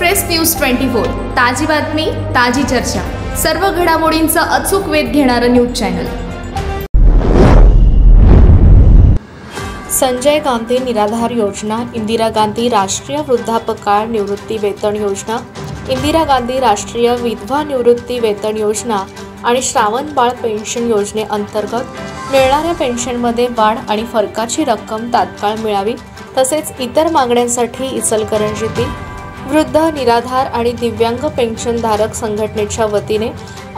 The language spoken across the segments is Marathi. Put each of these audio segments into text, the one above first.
एक्सप्रेस न्यूज 24 ताजी बातमी ताजी चर्चा सर्व घडामोडींचा अचूक वेध घेणारं न्यूज चॅनल। संजय गांधी निराधार योजना, इंदिरा गांधी राष्ट्रीय वृद्धापकाळ निवृत्ती वेतन योजना, इंदिरा गांधी राष्ट्रीय विधवा निवृत्ती वेतन योजना आणि श्रावण बाळ पेन्शन योजनेअंतर्गत मिळणाऱ्या पेन्शनमध्ये वाढ आणि फरकाची रक्कम तात्काळ मिळावी तसेच इतर मागण्यांसाठी इचलकरंजीतील वृद्ध, निराधार आणि दिव्यांग पेन्शनधारक संघटनेच्या वतीने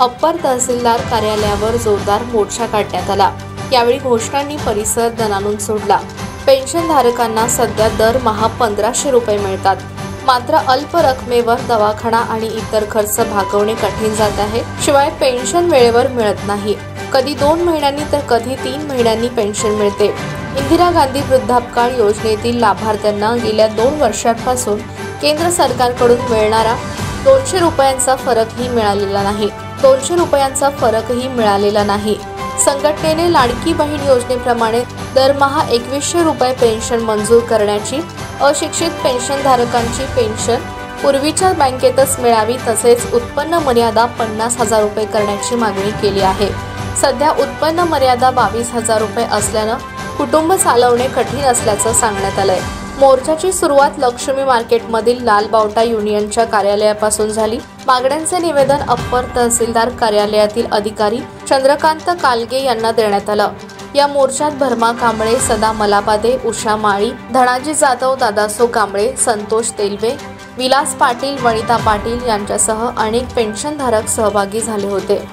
अप्पर तहसीलदार कार्यालयावर जोरदार मोर्चा काढण्यात आला। यावेळी घोषणांनी परिसर दणाणून सोडला। पेन्शनधारकांना सध्या दरमहा 1500 रुपये मिळतात, मात्र अल्प रकमेवर दवाखाना आणि इतर खर्च भागवणे कठीण जात आहे। शिवाय पेन्शन वेळेवर मिळत नाही, कधी 2 महिन्यांनी तर कधी 3 महिन्यांनी पेन्शन मिळते। इंदिरा गांधी वृद्धापकाळ योजनेतील लाभार्थ्यांना गेल्या 2 वर्षांपासून केंद्र सरकारकडून मिळणारा 200 रुपयांचा फरकही मिळालेला नाही। संघटनेने लाडकी बहीण योजनेप्रमाणे दरमहा 2100 रुपये पेन्शन मंजूर करण्याची, अशिक्षित पेन्शनधारकांची पेन्शन पूर्वीच्या बँकेतच मिळावी तसेच उत्पन्न मर्यादा 50,000 रुपये करण्याची मागणी केली आहे। सध्या उत्पन्न मर्यादा 22,000 रुपये असल्यानं कुटुंब चालवणे कठीण असल्याचं सांगण्यात आलंय। मोर्चाची सुरुवात लक्ष्मी मार्केटमधील लाल बावटा युनियनच्या कार्यालयापासून झाली। मागण्यांचे निवेदन अप्पर तहसीलदार कार्यालयातील अधिकारी चंद्रकांत कालगे यांना देण्यात आलं। या मोर्चात भरमा कांबळे, सदा मलाबादे, उषा माळी, धनाजी जाधव, दादासो कांबळे, संतोष तेलवे, विलास पाटील, वनिता पाटील यांच्यासह अनेक पेन्शनधारक सहभागी झाले होते।